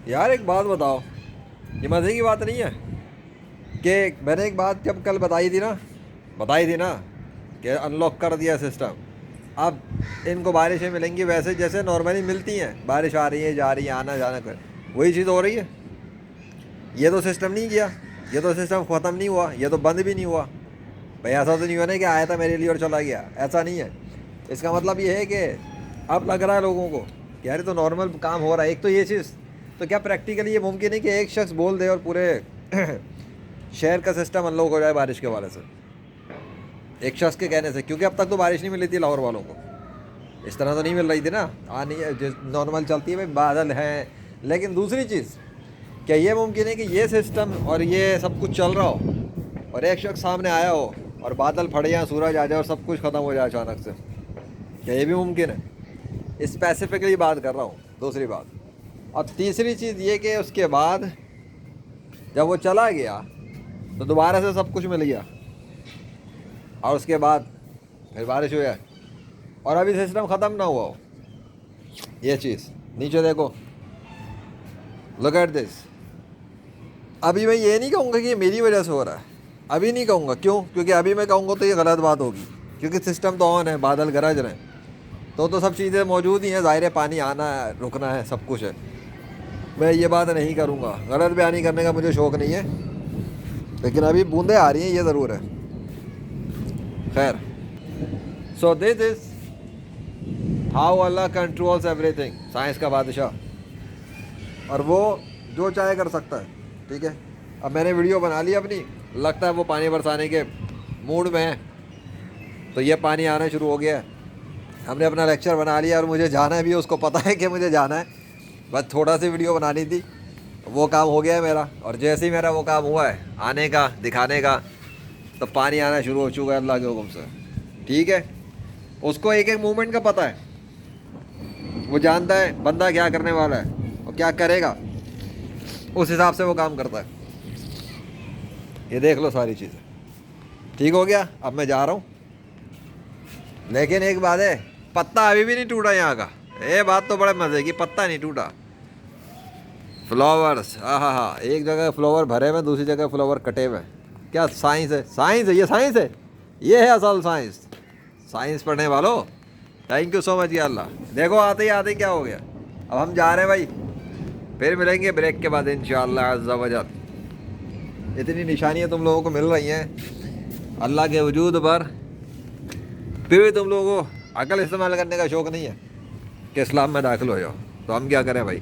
یار ایک بات بتاؤ, یہ مزے کی بات نہیں ہے کہ میں نے ایک بات جب کل بتائی تھی نا کہ ان لاک کر دیا سسٹم. اب ان کو بارشیں ملیں گی ویسے جیسے نارملی ملتی ہیں, بارش آ رہی ہے جا رہی ہے آنا جانا کر, وہی چیز ہو رہی ہے. یہ تو سسٹم نہیں کیا, یہ تو سسٹم ختم نہیں ہوا, یہ تو بند بھی نہیں ہوا. بھائی ایسا تو نہیں ہوا نا کہ آیا تھا میرے لیے اور چلا گیا, ایسا نہیں ہے. اس کا مطلب یہ ہے کہ اب لگ رہا ہے لوگوں کو کہ یار تو نارمل کام ہو رہا ہے. ایک تو یہ چیز تو کیا پریکٹیکلی یہ ممکن ہے کہ ایک شخص بول دے اور پورے شہر کا سسٹم ان لوگ ہو جائے بارش کے حوالے سے, ایک شخص کے کہنے سے؟ کیونکہ اب تک تو بارش نہیں ملی تھی لاہور والوں کو, اس طرح تو نہیں مل رہی تھی نا. نارمل چلتی ہے بھائی, بادل ہیں. لیکن دوسری چیز, کیا یہ ممکن ہے کہ یہ سسٹم اور یہ سب کچھ چل رہا ہو اور ایک شخص سامنے آیا ہو اور بادل پھٹ جائیں, سورج آ جائے اور سب کچھ ختم ہو جائے اچانک سے؟ کیا یہ بھی ممکن ہے؟ اسپیسیفکلی بات کر رہا ہوں. دوسری بات. اب تیسری چیز یہ کہ اس کے بعد جب وہ چلا گیا تو دوبارہ سے سب کچھ مل گیا اور اس کے بعد پھر بارش ہو جائے اور ابھی سسٹم ختم نہ ہوا ہو. یہ چیز نیچے دیکھو, لک ایٹ دس. ابھی میں یہ نہیں کہوں گا کہ یہ میری وجہ سے ہو رہا ہے, ابھی نہیں کہوں گا. کیوں؟ کیونکہ ابھی میں کہوں گا تو یہ غلط بات ہوگی, کیونکہ سسٹم تو آن ہے, بادل گرج رہے ہیں, تو سب چیزیں موجود ہی ہیں. ظاہر ہے پانی آنا ہے, رکنا ہے, سب کچھ ہے. میں یہ بات نہیں کروں گا, غلط بیانی کرنے کا مجھے شوق نہیں ہے, لیکن ابھی بوندیں آ رہی ہیں, یہ ضرور ہے. خیر, so this is how Allah controls ایوری تھنگ. سائنس کا بادشاہ, اور وہ جو چاہے کر سکتا ہے. ٹھیک ہے, اب میں نے ویڈیو بنا لی اپنی, لگتا ہے وہ پانی برسانے کے موڈ میں ہے, تو یہ پانی آنا شروع ہو گیا ہے. ہم نے اپنا لیکچر بنا لیا اور مجھے جانا ہے بھی, اس کو پتہ ہے کہ مجھے جانا ہے. بس تھوڑا سی ویڈیو بنانی تھی, وہ کام ہو گیا ہے میرا. اور جیسے ہی میرا وہ کام ہوا ہے آنے کا, دکھانے کا, تو پانی آنا شروع ہو چکا ہے اللہ کے حکم سے. ٹھیک ہے, اس کو ایک ایک مومنٹ کا پتہ ہے, وہ جانتا ہے بندہ کیا کرنے والا ہے اور کیا کرے گا, اس حساب سے وہ کام کرتا ہے. یہ دیکھ لو ساری چیزیں. ٹھیک ہو گیا, اب میں جا رہا ہوں. لیکن ایک بات ہے, پتا ابھی بھی نہیں ٹوٹا یہاں کا. یہ بات تو بڑے مزے کی, پتا نہیں ٹوٹا. فلاورس, ہاں ہاں ہاں, ایک جگہ فلاور بھرے ہوئے, دوسری جگہ فلاور کٹے ہوئے. کیا سائنس ہے, سائنس ہے, یہ سائنس ہے, یہ ہے اصل سائنس. سائنس پڑھنے والوں تھینک یو سو مچ. یا اللہ, دیکھو آتے ہی کیا ہو گیا. اب ہم جا رہے ہیں بھائی, پھر ملیں گے بریک کے بعد انشاءاللہ عز و جل. اتنی نشانیاں تم لوگوں کو مل رہی ہیں اللہ کے وجود پر, پھر بھی تم لوگوں کو عقل استعمال کرنے کا شوق نہیں ہے کہ اسلام میں داخل ہو جاؤ. تو ہم کیا کریں بھائی؟